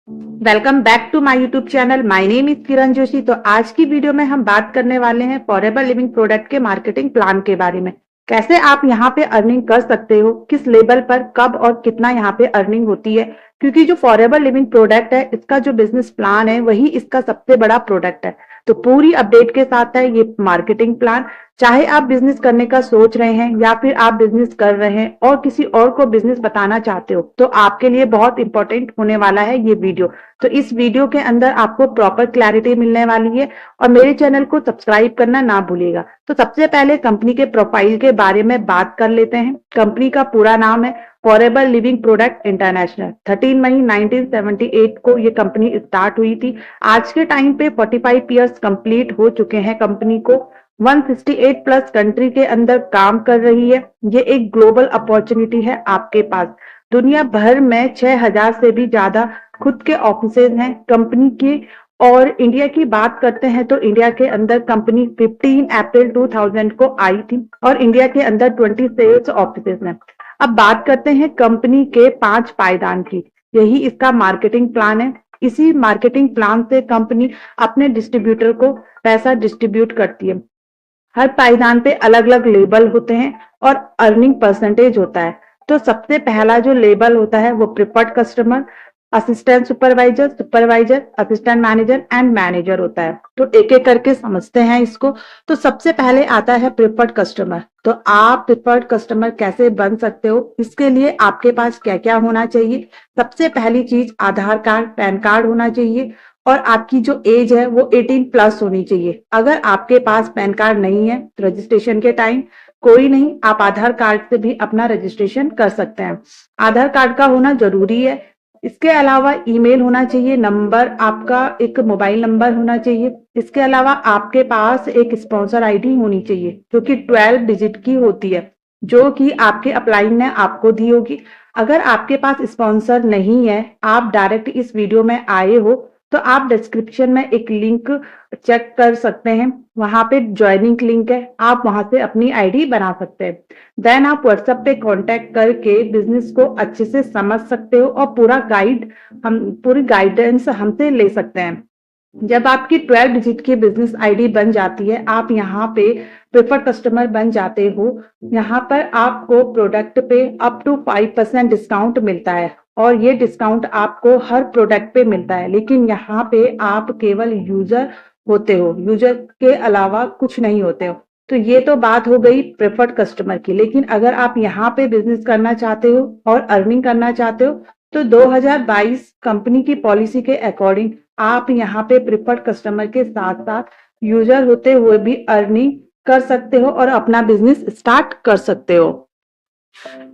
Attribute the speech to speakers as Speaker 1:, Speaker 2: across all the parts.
Speaker 1: Welcome back to my YouTube channel. My name is Kiran Joshi. तो आज की वीडियो में हम बात करने वाले हैं फॉरएवर लिविंग प्रोडक्ट के मार्केटिंग प्लान के बारे में। कैसे आप यहाँ पे अर्निंग कर सकते हो, किस लेवल पर, कब और कितना यहाँ पे अर्निंग होती है। क्योंकि जो फॉरएवर लिविंग प्रोडक्ट है, इसका जो बिजनेस प्लान है वही इसका सबसे बड़ा प्रोडक्ट है। तो पूरी अपडेट के साथ है ये मार्केटिंग प्लान। चाहे आप बिजनेस करने का सोच रहे हैं या फिर आप बिजनेस कर रहे हैं और किसी और को बिजनेस बताना चाहते हो, तो आपके लिए बहुत इंपॉर्टेंट होने वाला है ये वीडियो। तो इस वीडियो के अंदर आपको प्रॉपर क्लैरिटी मिलने वाली है और मेरे चैनल को सब्सक्राइब करना ना भूलिएगा। तो सबसे पहले कंपनी के प्रोफाइल के बारे में बात कर लेते हैं। कंपनी का पूरा नाम है फॉरएवर लिविंग प्रोडक्ट इंटरनेशनल। 13 मई 1978 को ये कंपनी स्टार्ट हुई थी। आज के टाइम पे 45 ईयर्स कंप्लीट हो चुके हैं कंपनी को। 168 प्लस कंट्री के अंदर काम कर रही है। ये एक ग्लोबल अपॉर्चुनिटी है आपके पास। दुनिया भर में 6000 से भी ज्यादा खुद के ऑफिसेज हैं कंपनी के। और इंडिया की बात करते हैं तो इंडिया के अंदर कंपनी 15 अप्रैल 2000 को आई थी और इंडिया के अंदर 20 सेल्स ऑफिसेज हैं। अब बात करते हैं कंपनी के 5 पायदान की। यही इसका मार्केटिंग प्लान है। इसी मार्केटिंग प्लान से कंपनी अपने डिस्ट्रीब्यूटर को पैसा डिस्ट्रीब्यूट करती है। हर पायदान पे अलग अलग लेबल होते हैं और अर्निंग परसेंटेज होता है। तो सबसे पहला जो लेबल होता है वो preferred customer, assistant supervisor, supervisor, assistant manager and manager होता है। तो एक एक करके समझते हैं इसको। तो सबसे पहले आता है प्रिफर्ड कस्टमर। तो आप प्रिफर्ड कस्टमर कैसे बन सकते हो, इसके लिए आपके पास क्या क्या होना चाहिए। सबसे पहली चीज आधार कार्ड, पैन कार्ड होना चाहिए और आपकी जो एज है वो 18 प्लस होनी चाहिए। अगर आपके पास पैन कार्ड नहीं है तो रजिस्ट्रेशन के टाइम कोई नहीं, आप आधार कार्ड से भी अपना रजिस्ट्रेशन कर सकते हैं। आधार कार्ड का होना जरूरी है। इसके अलावा ईमेल होना चाहिए, नंबर आपका एक मोबाइल नंबर होना चाहिए। इसके अलावा आपके पास एक स्पॉन्सर आईडी होनी चाहिए जो कि 12 डिजिट की होती है, जो कि आपके अप्लाई ने आपको दी होगी। अगर आपके पास स्पॉन्सर नहीं है, आप डायरेक्ट इस वीडियो में आए हो तो आप डिस्क्रिप्शन में एक लिंक चेक कर सकते हैं। वहां पे ज्वाइनिंग लिंक है, आप वहां से अपनी आईडी बना सकते हैं। देन आप व्हाट्सएप पे कांटेक्ट करके बिजनेस को अच्छे से समझ सकते हो और पूरी गाइडेंस हमसे ले सकते हैं। जब आपकी 12 डिजिट की बिजनेस आईडी बन जाती है, आप यहाँ पे प्रेफर्ड कस्टमर बन जाते हो। यहाँ पर आपको प्रोडक्ट पे अप टू 5% डिस्काउंट मिलता है और ये डिस्काउंट आपको हर प्रोडक्ट पे मिलता है। लेकिन यहाँ पे आप केवल यूजर होते हो, यूजर के अलावा कुछ नहीं होते हो। तो ये तो बात हो गई प्रेफर्ड कस्टमर की। लेकिन अगर आप यहाँ पे बिजनेस करना चाहते हो और अर्निंग करना चाहते हो तो 2022 कंपनी की पॉलिसी के अकॉर्डिंग आप यहाँ पे प्रिफर्ड कस्टमर के साथ साथ यूजर होते हुए भी अर्निंग कर सकते हो और अपना बिजनेस स्टार्ट कर सकते हो।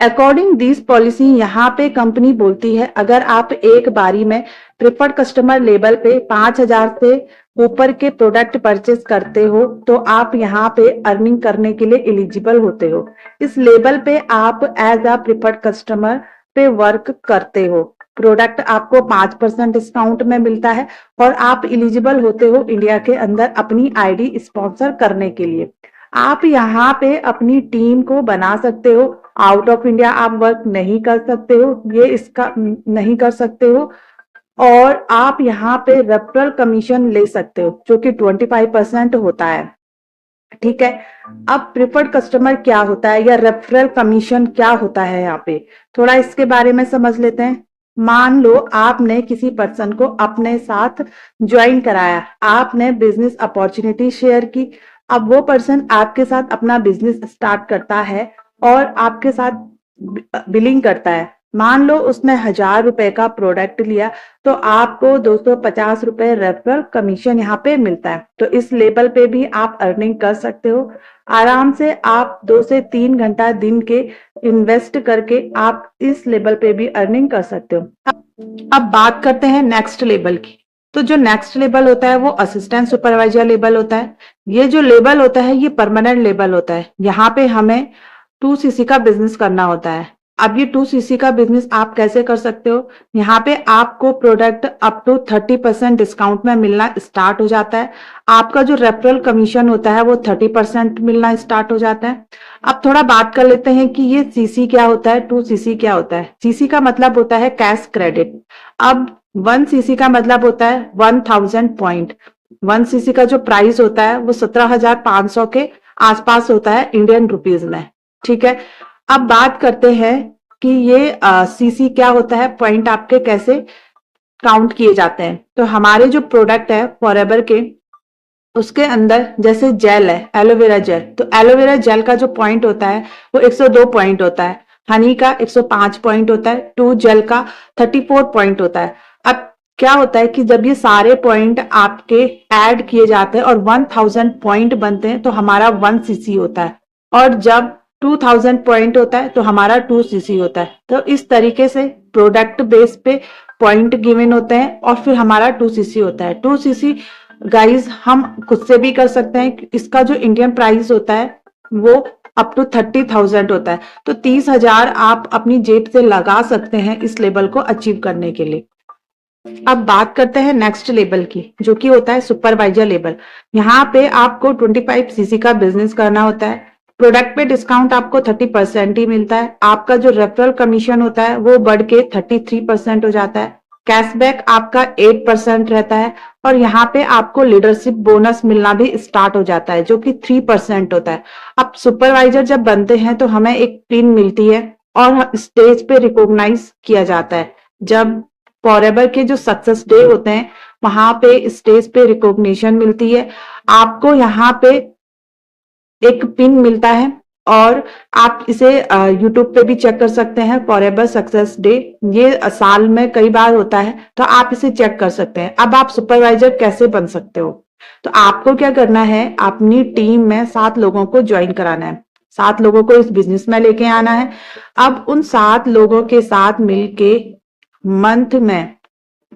Speaker 1: अकॉर्डिंग दिस पॉलिसी यहाँ पे कंपनी बोलती है, अगर आप एक बारी में प्रिफर्ड कस्टमर लेवल पे 5000 से ऊपर के प्रोडक्ट परचेस करते हो तो आप यहाँ पे अर्निंग करने के लिए एलिजिबल होते हो। इस लेवल पे आप एज अ प्रिफर्ड कस्टमर पे वर्क करते हो। प्रोडक्ट आपको 5% डिस्काउंट में मिलता है और आप एलिजिबल होते हो इंडिया के अंदर अपनी आईडी स्पॉन्सर करने के लिए। आप यहाँ पे अपनी टीम को बना सकते हो। आउट ऑफ इंडिया आप वर्क नहीं कर सकते हो, ये इसका नहीं कर सकते हो। और आप यहाँ पे रेफरल कमीशन ले सकते हो जो कि 25% होता है। ठीक है। अब प्रिफर्ड कस्टमर क्या होता है या रेफरल कमीशन क्या होता है, यहाँ पे थोड़ा इसके बारे में समझ लेते हैं। मान लो आपने किसी पर्सन को अपने साथ ज्वाइन कराया, आपने बिजनेस अपॉर्चुनिटी शेयर की। अब वो पर्सन आपके साथ अपना बिजनेस स्टार्ट करता है और आपके साथ बिलिंग करता है। मान लो उसने 1000 रुपए का प्रोडक्ट लिया तो आपको 250 रुपए रेफरल कमीशन यहाँ पे मिलता है। तो इस लेवल पे भी आप अर्निंग कर सकते हो आराम से। आप 2 से 3 घंटा दिन के इन्वेस्ट करके आप इस लेवल पे भी अर्निंग कर सकते हो। अब बात करते हैं नेक्स्ट लेवल की। तो जो नेक्स्ट लेवल होता है वो असिस्टेंट सुपरवाइजर लेवल होता है। ये जो लेवल होता है ये परमानेंट लेवल होता है। यहाँ पे हमें 2cc का बिजनेस करना होता है। अब ये 2cc का बिजनेस आप कैसे कर सकते हो, यहाँ पे आपको प्रोडक्ट अप टू 30% डिस्काउंट में मिलना स्टार्ट हो जाता है। आपका जो रेफरल कमीशन होता है वो 30% मिलना स्टार्ट हो जाता है। अब थोड़ा बात कर लेते हैं कि ये सीसी क्या होता है, 2cc क्या होता है। सीसी का मतलब होता है कैश क्रेडिट। अब 1 सीसी का मतलब होता है 1000 पॉइंट। 1 सीसी का जो प्राइस होता है वो 17,500 के आसपास होता है इंडियन रुपीज में। ठीक है, अब बात करते हैं कि ये सीसी क्या होता है, पॉइंट आपके कैसे काउंट किए जाते हैं। तो हमारे जो प्रोडक्ट है फॉरएवर के, उसके अंदर जैसे जेल है, एलोवेरा जेल, तो एलोवेरा जेल का जो पॉइंट होता है वो 102 पॉइंट होता है। हनी का 105 पॉइंट होता है। टू जेल का 34 पॉइंट होता है। अब क्या होता है कि जब ये सारे पॉइंट आपके ऐड किए जाते हैं और 1000 पॉइंट बनते हैं तो हमारा 1 सीसी होता है, और जब 2000 पॉइंट होता है तो हमारा 2 सीसी होता है। तो इस तरीके से प्रोडक्ट बेस पे पॉइंट गिवन होते हैं और फिर हमारा 2 सीसी होता है। 2 सीसी गाइस हम खुद से भी कर सकते हैं। इसका जो इंडियन प्राइस होता है वो अप टू 30,000 होता है। तो 30,000 आप अपनी जेब से लगा सकते हैं इस लेवल को अचीव करने के लिए। अब बात करते हैं नेक्स्ट लेवल की, जो कि होता है सुपरवाइजर लेवल। यहाँ पे आपको 25 सीसी का बिजनेस करना होता है। प्रोडक्ट पे डिस्काउंट आपको 30% ही मिलता है। आपका जो रेफरल कमीशन होता है वो बढ़ के 33% हो जाता है। कैशबैक आपका 8% रहता है, और यहाँ पे आपको लीडरशिप बोनस मिलना भी स्टार्ट हो जाता है जो कि 3% होता है। अब सुपरवाइजर जब बनते हैं तो हमें एक पिन मिलती है और स्टेज पे रिकॉग्नाइज किया जाता है। जब फॉरएवर के जो सक्सेस डे होते हैं वहां पे स्टेज पे रिकॉग्निशन मिलती है। आपको यहाँ पे एक पिन मिलता है, और आप इसे यूट्यूब पे भी चेक कर सकते हैं। फॉरएवर सक्सेस डे ये साल में कई बार होता है, तो आप इसे चेक कर सकते हैं। अब आप सुपरवाइजर कैसे बन सकते हो, तो आपको क्या करना है, अपनी टीम में 7 लोगों को ज्वाइन कराना है। 7 लोगों को इस बिजनेस में लेके आना है। अब उन 7 लोगों के साथ मिलके मंथ में,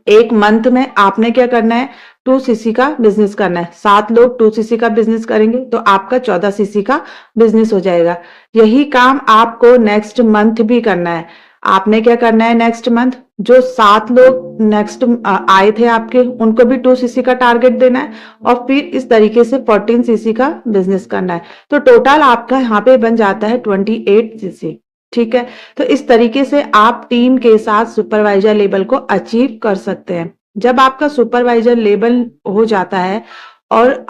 Speaker 1: एक मंथ में आपने क्या करना है, 2 सीसी का बिजनेस करना है। 7 लोग 2 सीसी का बिजनेस करेंगे तो आपका 14 सीसी का बिजनेस हो जाएगा। यही काम आपको नेक्स्ट मंथ भी करना है। आपने क्या करना है, नेक्स्ट मंथ जो 7 लोग नेक्स्ट आए थे आपके, उनको भी 2 सीसी का टारगेट देना है, और फिर इस तरीके से 14 सीसी का बिजनेस करना है। तो टोटल आपका यहाँ पे बन जाता है 28 सीसी। ठीक है, तो इस तरीके से आप टीम के साथ सुपरवाइजर लेवल को अचीव कर सकते हैं। जब आपका सुपरवाइजर लेवल हो जाता है, और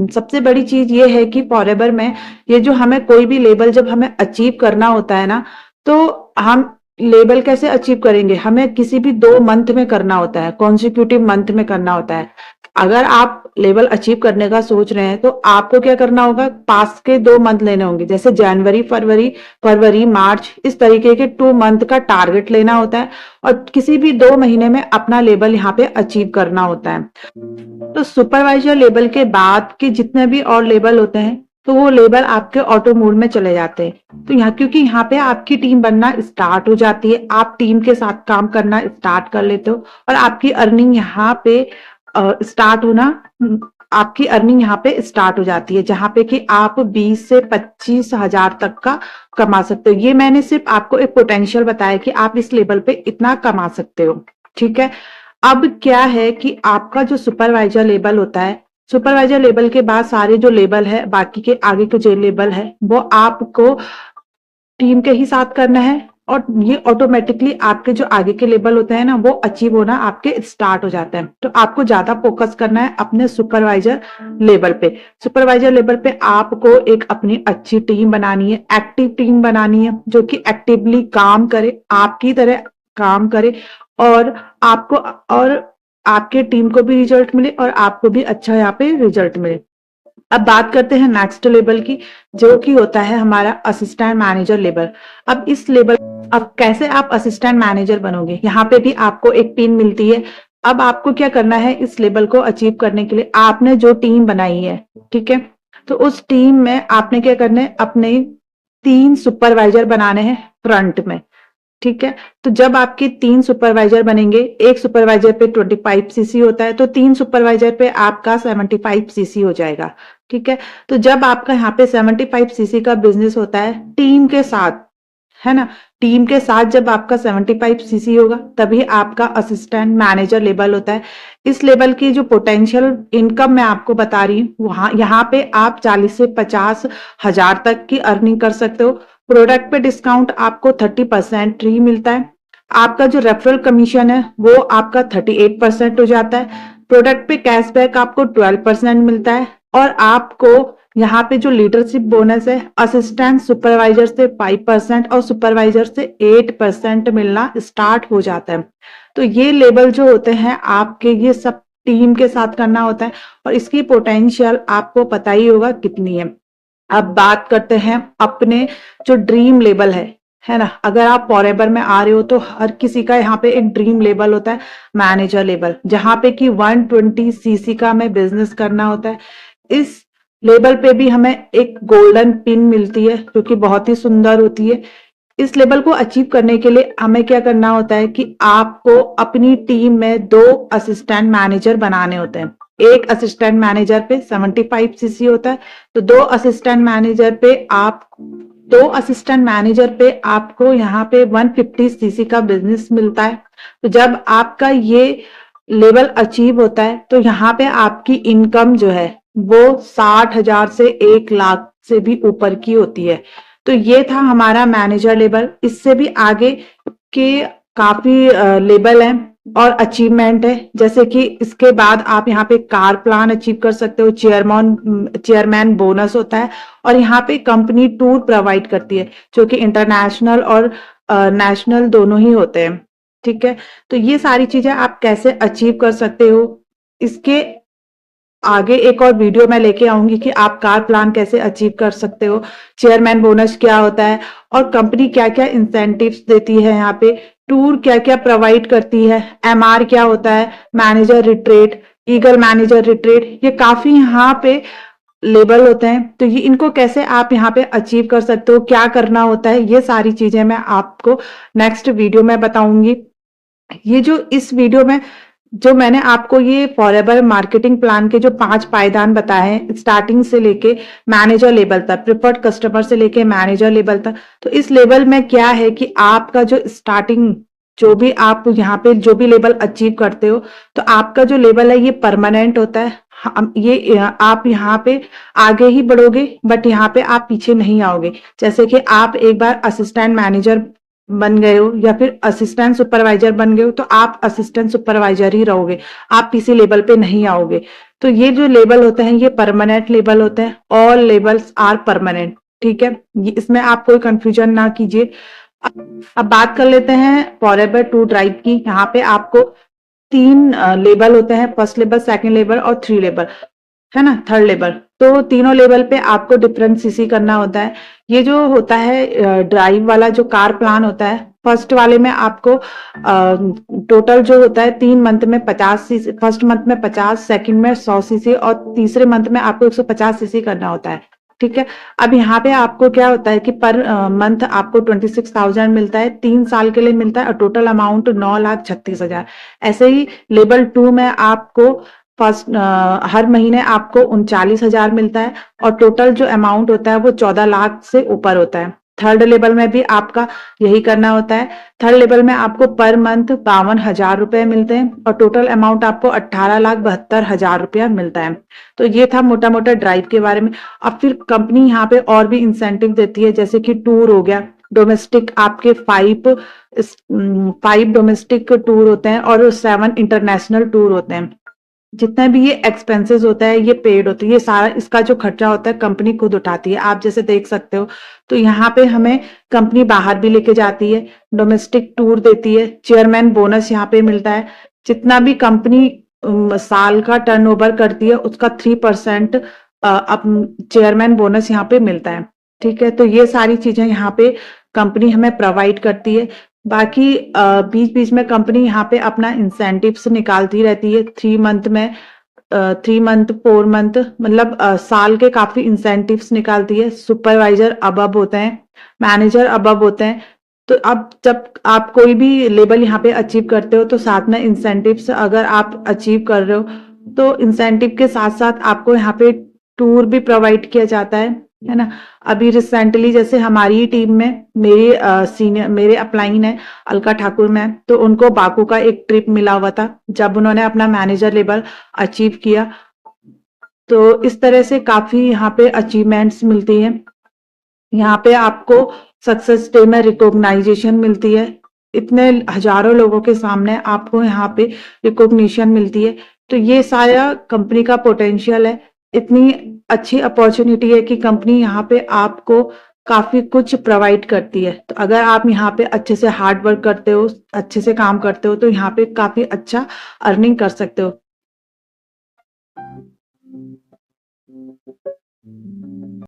Speaker 1: सबसे बड़ी चीज ये है कि फॉरएवर में ये जो हमें कोई भी लेवल जब हमें अचीव करना होता है ना, तो हम लेवल कैसे अचीव करेंगे, हमें किसी भी 2 मंथ में करना होता है, कॉन्सिक्यूटिव मंथ में करना होता है। अगर आप लेवल अचीव करने का सोच रहे हैं तो आपको क्या करना होगा, पास के 2 मंथ लेने होंगे, जैसे जनवरी, फरवरी, मार्च, इस तरीके के 2 मंथ का टारगेट लेना होता है, और किसी भी 2 महीने में अपना लेवल यहाँ पे अचीव करना होता है। तो सुपरवाइजर लेवल के बाद के जितने भी और लेवल होते हैं तो वो लेवल आपके ऑटो मोड में चले जाते हैं। तो यहाँ, क्योंकि यहाँ पे आपकी टीम बनना स्टार्ट हो जाती है, आप टीम के साथ काम करना स्टार्ट कर लेते हो, और आपकी अर्निंग यहाँ पे स्टार्ट होना, आपकी अर्निंग यहाँ पे स्टार्ट हो जाती है, जहां पे कि आप 20 से 25,000 तक का कमा सकते हो। ये मैंने सिर्फ आपको एक पोटेंशियल बताया कि आप इस लेवल पे इतना कमा सकते हो। ठीक है, अब क्या है कि आपका जो सुपरवाइजर लेवल होता है, सुपरवाइजर लेवल के बाद सारे जो लेवल है, बाकी के आगे के जो लेवल है, वो आपको टीम के ही साथ करना है, और ये ऑटोमेटिकली आपके जो आगे के लेवल होते हैं ना, वो अचीव होना आपके स्टार्ट हो जाते हैं। तो आपको ज्यादा फोकस करना है अपने सुपरवाइजर लेवल पे। सुपरवाइजर लेवल पे आपको एक अपनी अच्छी टीम बनानी है, एक्टिव टीम बनानी है, जो कि एक्टिवली काम करे, आपकी तरह काम करे, और आपको और आपके टीम को भी रिजल्ट मिले, और आपको भी अच्छा यहाँ पे रिजल्ट मिले। अब बात करते हैं नेक्स्ट लेवल की, जो कि होता है हमारा असिस्टेंट मैनेजर लेवल। अब इस लेवल, अब कैसे आप असिस्टेंट मैनेजर बनोगे, यहाँ पे भी आपको एक पिन मिलती है। अब आपको क्या करना है, इस लेवल को अचीव करने के लिए आपने जो टीम बनाई है, ठीक है, तो उस टीम में आपने क्या करना है, अपने 3 सुपरवाइजर बनाने हैं फ्रंट में। ठीक है, तो जब आपके 3 सुपरवाइजर बनेंगे, एक सुपरवाइजर पे 25 सीसी होता है, तो 3 सुपरवाइजर पे आपका 75 सीसी हो जाएगा। ठीक है, तो जब आपका यहाँ पे 75 सीसी का बिजनेस होता है टीम के साथ, है ना, टीम के साथ जब आपका 75 सीसी होगा तभी आपका असिस्टेंट मैनेजर लेवल होता है। इस लेवल की जो पोटेंशियल इनकम मैं आपको बता रही हूँ, वहां यहाँ पे आप 40 से 50,000 तक की अर्निंग कर सकते हो। प्रोडक्ट पे डिस्काउंट आपको 30% ही मिलता है। आपका जो रेफरल कमीशन है वो आपका 38% हो जाता है। प्रोडक्ट पे कैशबैक आपको 12% मिलता है और आपको यहाँ पे जो लीडरशिप बोनस है असिस्टेंट सुपरवाइजर से 5% और सुपरवाइजर से 8% मिलना स्टार्ट हो जाता है। तो ये लेवल जो होते हैं आपके, ये सब टीम के साथ करना होता है और इसकी पोटेंशियल आपको पता ही होगा कितनी है। अब बात करते हैं अपने जो ड्रीम लेवल है ना। अगर आप फॉरएवर में आ रहे हो तो हर किसी का यहाँ पे एक ड्रीम लेवल होता है, मैनेजर लेवल, जहां पे कि 120 सीसी का हमें बिजनेस करना होता है। इस लेवल पे भी हमें एक गोल्डन पिन मिलती है जो कि बहुत ही सुंदर होती है। इस लेवल को अचीव करने के लिए हमें क्या करना होता है कि आपको अपनी टीम में 2 असिस्टेंट मैनेजर बनाने होते हैं। एक असिस्टेंट मैनेजर पे 75 सीसी होता है, तो 2 असिस्टेंट मैनेजर पे आपको यहाँ पे 150 सीसी का बिजनेस मिलता है। तो जब आपका ये लेवल अचीव होता है तो यहाँ पे आपकी इनकम जो है वो 60,000 से 1 लाख से भी ऊपर की होती है। तो ये था हमारा मैनेजर लेवल। इससे भी आगे के काफी लेवल हैं और अचीवमेंट है, जैसे कि इसके बाद आप यहाँ पे कार प्लान अचीव कर सकते हो, चेयरमैन बोनस होता है और यहाँ पे कंपनी टूर प्रोवाइड करती है जो कि इंटरनेशनल और नेशनल दोनों ही होते हैं। ठीक है, तो ये सारी चीजें आप कैसे अचीव कर सकते हो, इसके आगे एक और वीडियो मैं लेके आऊंगी कि आप कार प्लान कैसे अचीव कर सकते हो, चेयरमैन बोनस क्या होता है और कंपनी क्या क्या इंसेंटिव्स देती है, यहाँ पे टूर क्या क्या प्रोवाइड करती है, एमआर क्या होता है, manager retreat, eagle manager retreat, ये काफी यहाँ पे लेवल होते हैं। तो ये इनको कैसे आप यहाँ पे अचीव कर सकते हो, क्या करना होता है, ये सारी चीजें मैं आपको नेक्स्ट वीडियो में बताऊंगी। ये जो इस वीडियो में जो मैंने आपको ये फॉरएवर मार्केटिंग प्लान के जो 5 पायदान बताए हैं, स्टार्टिंग से लेके मैनेजर लेवल तक, प्रिफर्ड कस्टमर से लेके मैनेजर लेवल तक, तो इस लेवल में क्या है कि आपका जो स्टार्टिंग, जो भी आप यहाँ पे जो भी लेवल अचीव करते हो तो आपका जो लेवल है ये परमानेंट होता है। ये आप यहाँ पे आगे ही बढ़ोगे बट यहाँ पे आप पीछे नहीं आओगे। जैसे कि आप एक बार असिस्टेंट मैनेजर बन गए हो या फिर असिस्टेंट सुपरवाइजर बन गए हो तो आप असिस्टेंट सुपरवाइजर ही रहोगे, आप किसी लेवल पे नहीं आओगे। तो ये जो लेवल होते हैं ये परमानेंट लेवल होते हैं, ऑल लेवल्स आर परमानेंट। ठीक है, इसमें आप कोई कंफ्यूजन ना कीजिए। अब बात कर लेते हैं फॉरएवर टू ड्राइव की। यहाँ पे आपको 3 लेवल होते हैं, फर्स्ट लेवल, सेकंड लेवल और 3 लेवल, है ना, थर्ड लेवल। तो तीनों लेवल पे आपको डिफरेंट सीसी करना होता है। ये जो होता है ड्राइव वाला जो कार प्लान होता है, फर्स्ट वाले में आपको टोटल जो होता है 3 मंथ में 50 सीसी, फर्स्ट मंथ में 50, सेकंड में 100 सीसी और तीसरे मंथ में आपको 150 सीसी करना होता है। ठीक है, अब यहाँ पे आपको क्या होता है कि पर मंथ आपको 26,000 मिलता है, 3 साल के लिए मिलता है और टोटल अमाउंट 9,36,000। ऐसे ही लेवल 2 में आपको फर्स्ट हर महीने आपको 39,000 मिलता है और टोटल जो अमाउंट होता है वो 14 लाख से ऊपर होता है। थर्ड लेवल में भी आपका यही करना होता है। थर्ड लेवल में आपको पर मंथ 52,000 रुपए मिलते हैं और टोटल अमाउंट आपको 18,72,000 रुपया मिलता है। तो ये था मोटा मोटा ड्राइव के बारे में। अब फिर कंपनी यहाँ पे और भी इंसेंटिव देती है, जैसे कि टूर हो गया, डोमेस्टिक आपके 5 डोमेस्टिक टूर होते हैं और 7 इंटरनेशनल टूर होते हैं। जितना भी ये एक्सपेंसेस होता है ये पेड होता है, ये सारा इसका जो खर्चा होता है कंपनी खुद उठाती है, आप जैसे देख सकते हो। तो यहाँ पे हमें कंपनी बाहर भी लेके जाती है, डोमेस्टिक टूर देती है, चेयरमैन बोनस यहाँ पे मिलता है। जितना भी कंपनी साल का टर्नओवर करती है उसका 3% चेयरमैन बोनस यहाँ पे मिलता है। ठीक है, तो ये सारी चीजें यहाँ पे कंपनी हमें प्रोवाइड करती है। बाकी बीच बीच में कंपनी यहाँ पे अपना इंसेंटिव्स निकालती रहती है, 3 मंथ में 3 मंथ 4 मंथ, मतलब साल के काफी इंसेंटिव्स निकालती है। सुपरवाइजर अबव होते हैं, मैनेजर अबव होते हैं। तो अब जब आप कोई भी लेवल यहाँ पे अचीव करते हो तो साथ में इंसेंटिव्स अगर आप अचीव कर रहे हो तो इंसेंटिव के साथ साथ आपको यहाँ पे टूर भी प्रोवाइड किया जाता है ना। अभी रिसेंटली जैसे हमारी ही टीम में मेरे अपलाइन है अलका ठाकुर मैम, तो उनको बाकू का एक ट्रिप मिला हुआ था जब उन्होंने अपना मैनेजर लेवल अचीव किया। तो इस तरह से काफी यहाँ पे अचीवमेंट्स मिलती हैं। यहाँ पे आपको सक्सेस डे में रिकॉग्नाइजेशन मिलती है, इतने हजारों लोगों के सामने आपको यहाँ पे रिकॉग्निशन मिलती है। तो ये सारा कंपनी का पोटेंशियल है। इतनी अच्छी अपॉर्चुनिटी है कि कंपनी यहाँ पे आपको काफी कुछ प्रोवाइड करती है। तो अगर आप यहाँ पे अच्छे से हार्ड वर्क करते हो, अच्छे से काम करते हो, तो यहाँ पे काफी अच्छा अर्निंग कर सकते हो।